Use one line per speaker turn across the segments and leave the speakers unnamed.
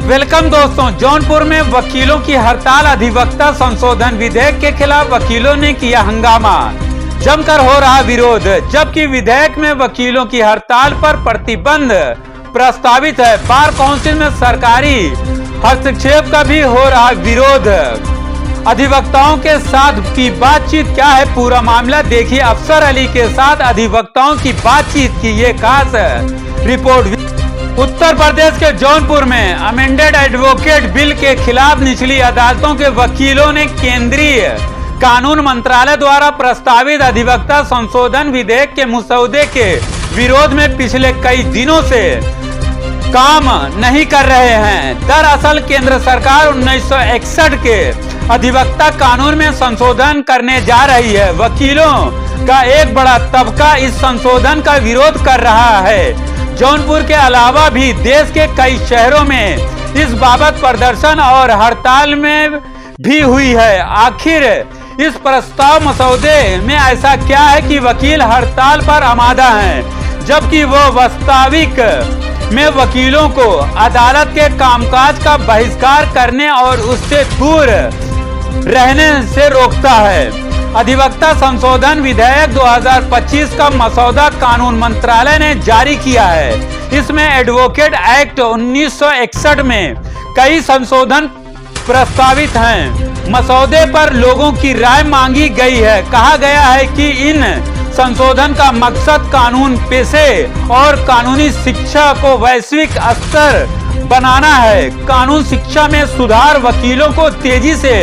Welcome दोस्तों। जौनपुर में वकीलों की हड़ताल, अधिवक्ता संशोधन विधेयक के खिलाफ वकीलों ने किया हंगामा, जमकर हो रहा विरोध। जबकि विधेयक में वकीलों की हड़ताल पर प्रतिबंध प्रस्तावित है, बार काउंसिल में सरकारी हस्तक्षेप का भी हो रहा विरोध। अधिवक्ताओं के साथ की बातचीत क्या है पूरा मामला, देखिए अफसर अली के साथ अधिवक्ताओं की बातचीत की ये खास रिपोर्ट। उत्तर प्रदेश के जौनपुर में अमेंडेड एडवोकेट बिल के खिलाफ निचली अदालतों के वकीलों ने केंद्रीय कानून मंत्रालय द्वारा प्रस्तावित अधिवक्ता संशोधन विधेयक के मसौदे के विरोध में पिछले कई दिनों से काम नहीं कर रहे हैं। दरअसल केंद्र सरकार 1961 के अधिवक्ता कानून में संशोधन करने जा रही है। वकीलों का एक बड़ा तबका इस संशोधन का विरोध कर रहा है। जौनपुर के अलावा भी देश के कई शहरों में इस बाबत प्रदर्शन और हड़ताल में भी हुई है। आखिर इस प्रस्ताव मसौदे में ऐसा क्या है कि वकील हड़ताल पर आमादा हैं, जबकि वो वास्तविक में वकीलों को अदालत के कामकाज का बहिष्कार करने और उससे दूर रहने से रोकता है। अधिवक्ता संशोधन विधेयक 2025 का मसौदा कानून मंत्रालय ने जारी किया है। इसमें एडवोकेट एक्ट 1961 में कई संशोधन प्रस्तावित हैं। मसौदे पर लोगों की राय मांगी गई है। कहा गया है कि इन संशोधन का मकसद कानून पेशे और कानूनी शिक्षा को वैश्विक स्तर बनाना है। कानून शिक्षा में सुधार, वकीलों को तेजी से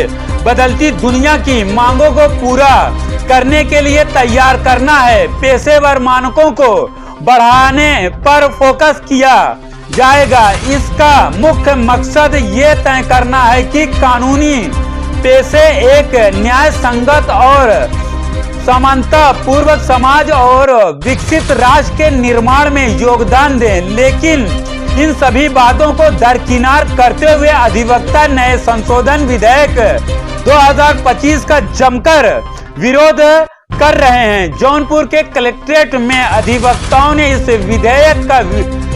बदलती दुनिया की मांगों को पूरा करने के लिए तैयार करना है। पेशेवर मानकों को बढ़ाने पर फोकस किया जाएगा। इसका मुख्य मकसद ये तय करना है कि कानूनी पेशे एक न्याय संगत और समानता पूर्वक समाज और विकसित राष्ट्र के निर्माण में योगदान दें। लेकिन इन सभी बातों को दरकिनार करते हुए अधिवक्ता नए संशोधन विधेयक 2025 का जमकर विरोध कर रहे हैं। जौनपुर के कलेक्ट्रेट में अधिवक्ताओं ने इस विधेयक का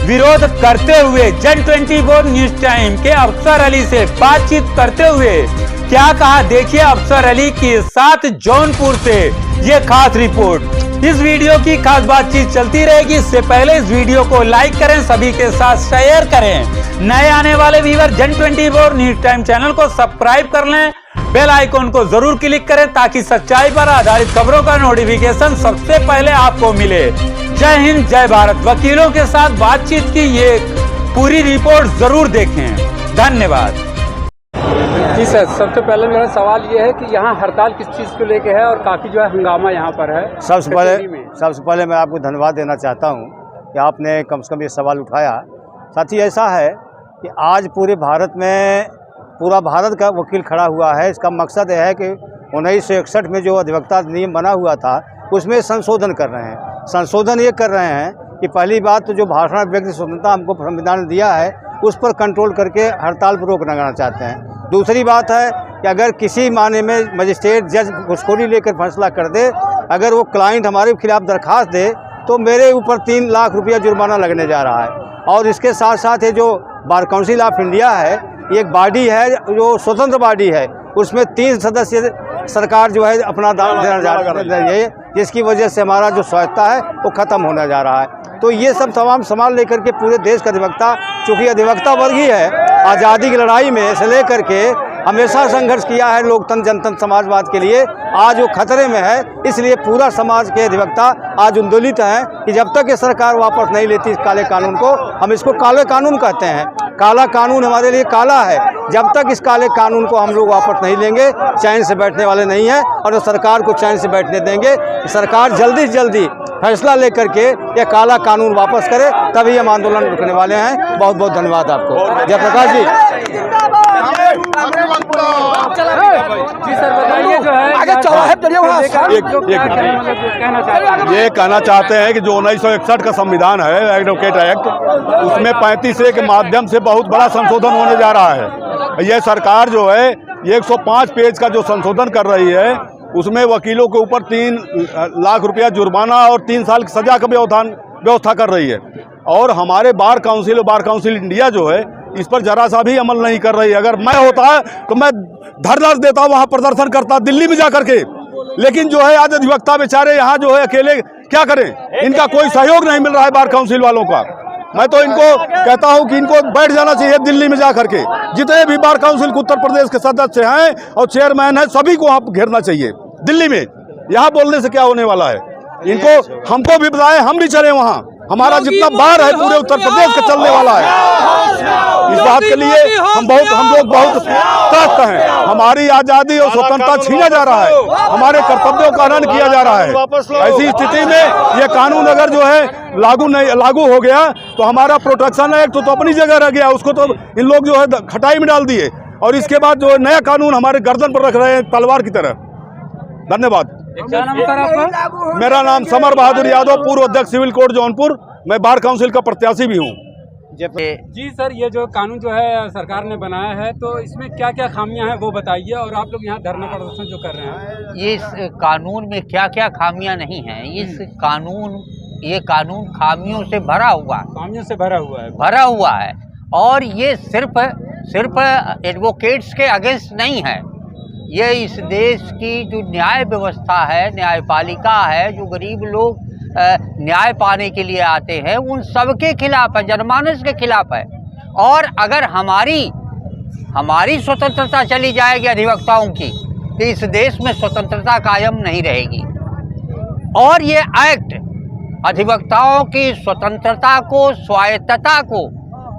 विरोध करते हुए जन 24 न्यूज टाइम के अफसर अली से बातचीत करते हुए क्या कहा, देखिए अफसर अली के साथ जौनपुर से ये खास रिपोर्ट। इस वीडियो की खास बातचीत चलती रहेगी। इससे पहले इस वीडियो को लाइक करें, सभी के साथ शेयर करें। नए आने वाले व्यूअर जन 24 न्यूज टाइम चैनल को सब्सक्राइब कर लें, बेल आइकॉन को जरूर क्लिक करें ताकि सच्चाई पर आधारित खबरों का नोटिफिकेशन सबसे पहले आपको मिले। जय हिंद, जय भारत। वकीलों के साथ बातचीत की ये पूरी रिपोर्ट जरूर देखें। धन्यवाद।
जी सर, सबसे पहले मेरा सवाल ये है कि यहाँ हड़ताल किस चीज़ को लेके है और काफ़ी जो है हंगामा यहाँ पर है।
सबसे पहले मैं आपको धन्यवाद देना चाहता हूँ कि आपने कम से कम ये सवाल उठाया। साथ ही ऐसा है कि आज पूरे भारत में पूरा भारत का वकील खड़ा हुआ है। इसका मकसद यह है कि 1961 में जो अधिवक्ता नियम बना हुआ था उसमें संशोधन कर रहे हैं। संशोधन ये कर रहे हैं कि पहली बात तो जो भाषण व्यक्ति स्वतंत्रता हमको संविधान ने दिया है उस पर कंट्रोल करके हड़ताल पर रोक लगाना चाहते हैं। दूसरी बात है कि अगर किसी मामले में मजिस्ट्रेट जज घूसखोरी लेकर फैसला कर दे, अगर वो क्लाइंट हमारे खिलाफ दरखास्त दे तो मेरे ऊपर 3 लाख रुपया जुर्माना लगने जा रहा है। और इसके साथ साथ ये जो बार काउंसिल ऑफ इंडिया है, ये एक बॉडी है जो स्वतंत्र बॉडी है, उसमें 3 सदस्य सरकार जो है अपना दान देना जा रही है, जिसकी वजह से हमारा जो स्वायत्ता है वो ख़त्म होना जा रहा है। तो ये सब तमाम सामान लेकर के पूरे देश का अधिवक्ता, चूँकि अधिवक्ता वर्ग ही है, आज़ादी की लड़ाई में से लेकर के हमेशा संघर्ष किया है लोकतंत्र जनतंत्र समाजवाद के लिए, आज वो खतरे में है। इसलिए पूरा समाज के अधिवक्ता आज आंदोलित हैं कि जब तक ये सरकार वापस नहीं लेती इस काले कानून को, हम इसको काले कानून कहते हैं, काला कानून हमारे लिए काला है। जब तक इस काले कानून को हम लोग वापस नहीं लेंगे, चैन से बैठने वाले नहीं हैं और जो सरकार को चैन से बैठने देंगे। सरकार जल्दी से जल्दी फैसला लेकर के ये काला कानून वापस करे, तभी हम आंदोलन रुकने वाले हैं। बहुत बहुत धन्यवाद आपको। जयप्रकाश जी।
जी सर, बताइए जो है
ये कहना चाहते हैं कि जो 1961 का संविधान है एडवोकेट एक्ट, उसमें 35A के माध्यम से बहुत बड़ा संशोधन होने जा रहा है। ये सरकार जो है 105 पेज का जो संशोधन कर रही है उसमें वकीलों के ऊपर 3 लाख रुपया जुर्माना और 3 साल की सजा का व्यवस्था कर रही है। और हमारे बार काउंसिल इंडिया जो है इस पर जरा सा भी अमल नहीं कर रही। अगर मैं होता है तो मैं धरना देता, वहाँ प्रदर्शन करता दिल्ली में जा करके, लेकिन जो है आज अधिवक्ता बेचारे यहाँ जो है अकेले क्या करें, इनका कोई सहयोग नहीं मिल रहा है बार काउंसिल वालों का। मैं तो इनको कहता हूं कि इनको बैठ जाना चाहिए दिल्ली में जा करके, जितने भी बार काउंसिल के उत्तर प्रदेश के सदस्य हैं और चेयरमैन हैं सभी को वहाँ घेरना चाहिए दिल्ली में। यहाँ बोलने से क्या होने वाला है, इनको हमको भी बताएं, हम भी चले वहाँ। हमारा जितना बार है पूरे उत्तर प्रदेश का चलने वाला है। इस बात के लिए हम लोग बहुत त्रस्त हैं। हमारी आज़ादी और स्वतंत्रता छीना जा रहा है, हमारे कर्तव्यों का हनन किया जा रहा है। ऐसी स्थिति में ये कानून अगर जो है लागू हो गया तो हमारा प्रोटेक्शन एक्ट तो अपनी जगह रह गया, उसको तो इन लोग जो है खटाई में डाल दिए और इसके बाद जो नया कानून हमारे गर्दन पर रख रहे हैं तलवार की तरह। धन्यवाद।
क्या नाम सर आपका?
मेरा नाम समर बहादुर यादव, पूर्व अध्यक्ष सिविल कोर्ट जौनपुर। मैं बार काउंसिल का प्रत्याशी भी हूँ।
जी सर, ये जो कानून जो है सरकार ने बनाया है तो इसमें क्या क्या खामियां हैं वो बताइए, और आप लोग यहाँ धरना प्रदर्शन जो कर रहे हैं
इस कानून में क्या क्या खामियां नहीं हैं। ये कानून खामियों से भरा हुआ है और ये सिर्फ एडवोकेट्स के अगेंस्ट नहीं है। ये इस देश की जो न्याय व्यवस्था है, न्यायपालिका है, जो गरीब लोग न्याय पाने के लिए आते हैं उन सबके खिलाफ है, जनमानस के खिलाफ है। और अगर हमारी स्वतंत्रता चली जाएगी अधिवक्ताओं की तो इस देश में स्वतंत्रता कायम नहीं रहेगी। और ये एक्ट अधिवक्ताओं की स्वतंत्रता को, स्वायत्तता को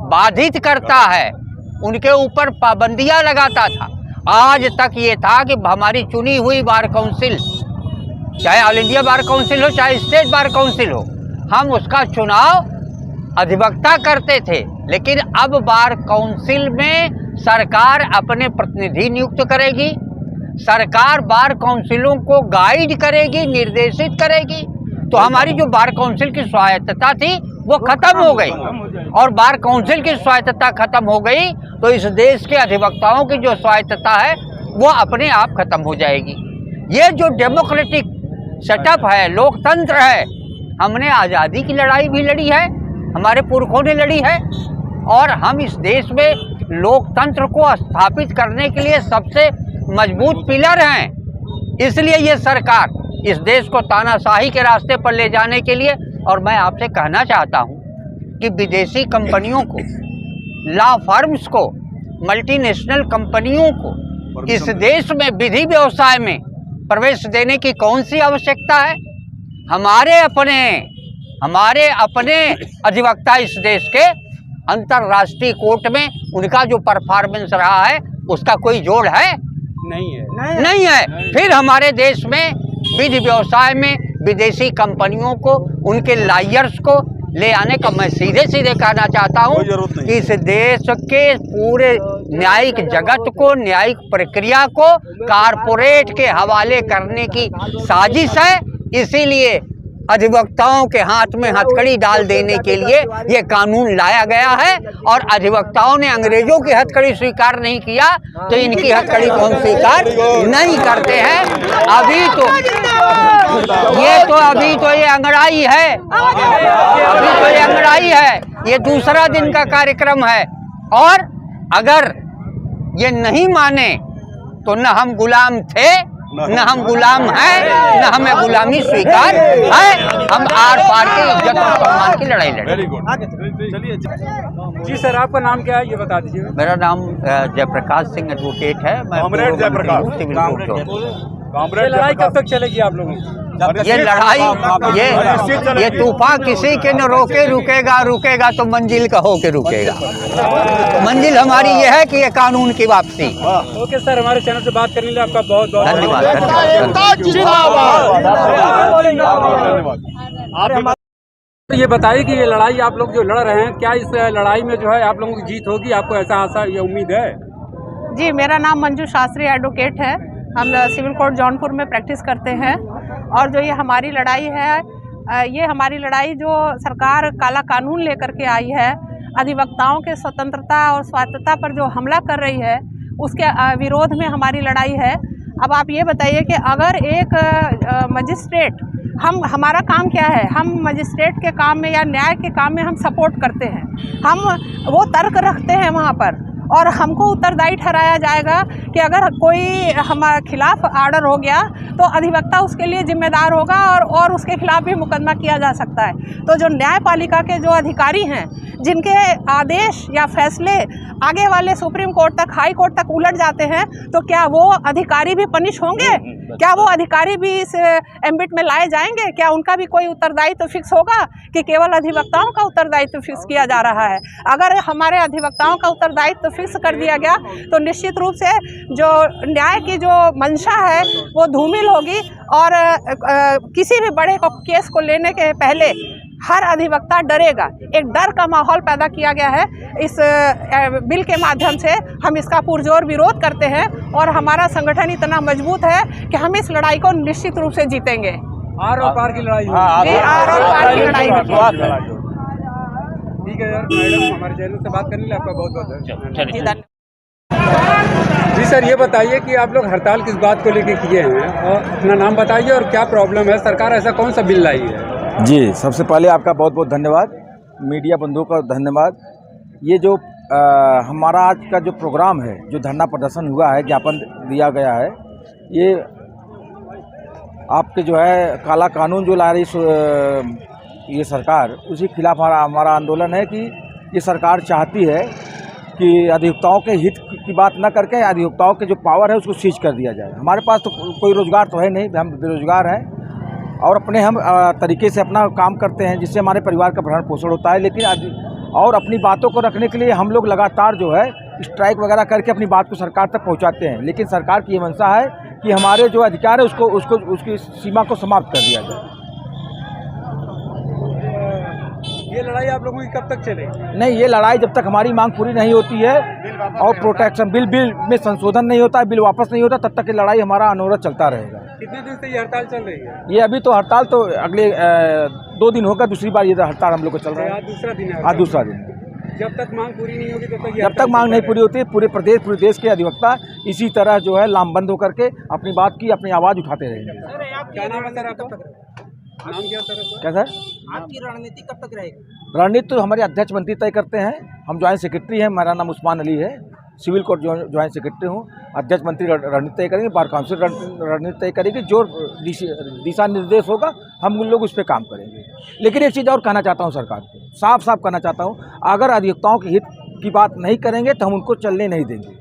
बाधित करता है, उनके ऊपर पाबंदियां लगाता था। आज तक ये था कि हमारी चुनी हुई बार काउंसिल, चाहे ऑल इंडिया बार काउंसिल हो चाहे स्टेट बार काउंसिल हो, हम उसका चुनाव अधिवक्ता करते थे। लेकिन अब बार काउंसिल में सरकार अपने प्रतिनिधि नियुक्त करेगी, सरकार बार काउंसिलों को गाइड करेगी, निर्देशित करेगी। तो हमारी जो बार काउंसिल की स्वायत्तता थी वो खत्म हो गई, और बार काउंसिल की स्वायत्तता खत्म हो गई तो इस देश के अधिवक्ताओं की जो स्वायत्तता है वो अपने आप खत्म हो जाएगी। ये जो डेमोक्रेटिक सेटअप है, लोकतंत्र है, हमने आज़ादी की लड़ाई भी लड़ी है, हमारे पुरखों ने लड़ी है, और हम इस देश में लोकतंत्र को स्थापित करने के लिए सबसे मजबूत पिलर हैं। इसलिए ये सरकार इस देश को तानाशाही के रास्ते पर ले जाने के लिए, और मैं आपसे कहना चाहता हूँ कि विदेशी कंपनियों को, लॉ फर्म्स को, मल्टीनेशनल कंपनियों को इस देश में विधि व्यवसाय में प्रवेश देने की कौन सी आवश्यकता है। हमारे अपने अधिवक्ता इस देश के अंतर्राष्ट्रीय कोर्ट में उनका जो परफॉर्मेंस रहा है उसका कोई जोड़ है? नहीं है। फिर हमारे देश में विधि व्यवसाय में विदेशी कंपनियों को, उनके लायर्स को ले आने का मैं सीधे कहना चाहता हूँ कि इस देश के पूरे न्यायिक जगत को, न्यायिक प्रक्रिया को कारपोरेट के हवाले करने की साजिश है। इसीलिए अधिवक्ताओं के हाथ में हथकड़ी डाल देने के लिए ये कानून लाया गया है, और अधिवक्ताओं ने अंग्रेजों की हथकड़ी स्वीकार नहीं किया तो इनकी हथकड़ी को हम स्वीकार नहीं करते हैं। अभी तो ये अंगड़ाई है, ये दूसरा दिन का कार्यक्रम है। और अगर ये नहीं माने तो न हम गुलाम थे, न हम गुलाम हैं, न हमें गुलामी स्वीकार है। हम आर पार के इज्जत और सम्मान की लड़ाई लड़ेंगे।
जी सर, आपका नाम क्या है ये बता दीजिए।
मेरा नाम जयप्रकाश सिंह एडवोकेट है। मैं
ये लड़ाई कब तक चलेगी आप लोगों की?
ये लड़ाई, ये तूफान किसी के न रुकेगा तो मंजिल का होके रुकेगा। मंजिल हमारी ये है कि ये कानून की वापसी।
ओके सर, हमारे चैनल से बात करने के लिए आपका बहुत बहुत
धन्यवाद।
ये बताइए कि ये लड़ाई आप लोग जो लड़ रहे हैं, क्या इस लड़ाई में जो है आप लोगों की जीत होगी? आपको ऐसा आशा या उम्मीद है?
जी, मेरा नाम मंजू शास्त्री एडवोकेट है। हम सिविल कोर्ट जौनपुर में प्रैक्टिस करते हैं, और जो ये हमारी लड़ाई है, ये हमारी लड़ाई जो सरकार काला कानून लेकर के आई है, अधिवक्ताओं के स्वतंत्रता और स्वायत्तता पर जो हमला कर रही है, उसके विरोध में हमारी लड़ाई है। अब आप ये बताइए कि अगर एक मजिस्ट्रेट हमारा काम क्या है, हम मजिस्ट्रेट के काम में या न्याय के काम में हम सपोर्ट करते हैं, हम वो तर्क रखते हैं वहाँ पर, और हमको उत्तरदायी ठहराया जाएगा कि अगर कोई हमारे खिलाफ आर्डर हो गया तो अधिवक्ता उसके लिए जिम्मेदार होगा और उसके खिलाफ भी मुकदमा किया जा सकता है। तो जो न्यायपालिका के जो अधिकारी हैं, जिनके आदेश या फैसले आगे वाले सुप्रीम कोर्ट तक, हाई कोर्ट तक उलट जाते हैं, तो क्या वो अधिकारी भी पनिश होंगे? क्या वो अधिकारी भी इस एम्बिट में लाए जाएंगे? क्या उनका भी कोई उत्तरदायित्व फिक्स होगा कि केवल अधिवक्ताओं का उत्तरदायित्व फिक्स किया जा रहा है? अगर हमारे अधिवक्ताओं का उत्तरदायित्व फिक्स कर दिया गया तो निश्चित रूप से जो न्याय की जो मंशा है वो धूमिल होगी, और किसी भी बड़े केस को लेने के पहले हर अधिवक्ता डरेगा। एक डर का माहौल पैदा किया गया है इस बिल के माध्यम से। हम इसका पुरजोर विरोध करते हैं और हमारा संगठन इतना मजबूत है कि हम इस लड़ाई को निश्चित रूप से जीतेंगे।
आर और पार की लड़ाई होगी।
आर और पार की लड़ाई होगी।
ठीक है यार, मैडम हमारे चैनल से बात करने के लिए आपका बहुत बहुत धन्यवाद। जी सर, ये बताइए कि आप लोग हड़ताल किस बात को लेकर किए हैं, और अपना नाम बताइए और क्या प्रॉब्लम है, सरकार ऐसा कौन सा बिल लाई है?
जी, सबसे पहले आपका बहुत बहुत धन्यवाद, मीडिया बंधुओं का धन्यवाद। ये जो हमारा आज का जो प्रोग्राम है, जो धरना प्रदर्शन हुआ है, ज्ञापन दिया गया है, ये आपके जो है काला कानून जो ला रही ये सरकार, उसी खिलाफ हमारा आंदोलन है कि ये सरकार चाहती है कि अधिवक्ताओं के हित की बात न करके अधिवक्ताओं के जो पावर है उसको सीज कर दिया जाए। हमारे पास तो कोई रोज़गार तो है नहीं, हम बेरोजगार हैं और अपने हम तरीके से अपना काम करते हैं जिससे हमारे परिवार का भरण पोषण होता है। लेकिन और अपनी बातों को रखने के लिए हम लोग लगातार जो है स्ट्राइक वगैरह करके अपनी बात को सरकार तक पहुंचाते हैं। लेकिन सरकार की ये मंशा है कि हमारे जो अधिकार है उसकी सीमा को समाप्त कर दिया जाए।
ये लड़ाई आप लोगों की कब तक चलेगी?
नहीं, ये लड़ाई जब तक हमारी मांग पूरी नहीं होती है और प्रोटेक्शन बिल में संशोधन नहीं होता है, बिल वापस नहीं होता, तब तक ये लड़ाई हमारा अनवरत चलता रहेगा।
कितने दिन से ये हड़ताल चल रही है?
ये अभी तो हड़ताल तो अगले 2 दिन होगा, दूसरी बार ये हड़ताल हम लोग को चल रहा है।
आज दूसरा दिन है।
आज दूसरा दिन।
जब तक मांग पूरी नहीं होगी
जब तक मांग नहीं पूरी होती, पूरे देश के अधिवक्ता इसी तरह जो है लामबंद होकर के अपनी बात की अपनी आवाज़ उठाते रहेंगे।
क्या नाम है सर आपका? नाम क्या सर?
क्या सर?
आपकी रणनीति कब तक रहेगी?
रणनीति तो हमारे अध्यक्ष मंत्री तय करते हैं। हम ज्वाइंट सेक्रेटरी हैं, मेरा नाम उस्मान अली है, सिविल कोर्ट ज्वाइंट सेक्रेटरी हूँ। अध्यक्ष मंत्री रणनीति तय करेंगे, बार काउंसिल रणनीति तय करेगी, जो दिशा निर्देश होगा हम उन लोग उस पर काम करेंगे। लेकिन एक चीज़ और कहना चाहता हूँ सरकार को, साफ साफ कहना चाहता हूँ, अगर अधिवक्ताओं के हित की बात नहीं करेंगे तो हम उनको चलने नहीं देंगे।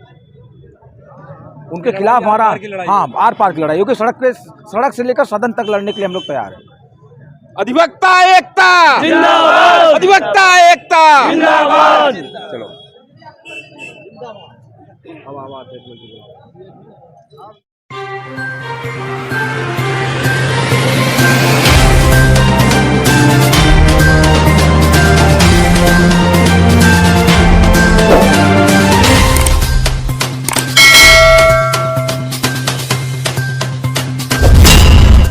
उनके खिलाफ हमारा आर पार की लड़ाई होगी। सड़क से लेकर सदन तक लड़ने के लिए हम लोग तैयार हैं।
अधिवक्ता एकता जिंदाबाद, अधिवक्ता एकता जिंदाबाद। चलो
अब आवाज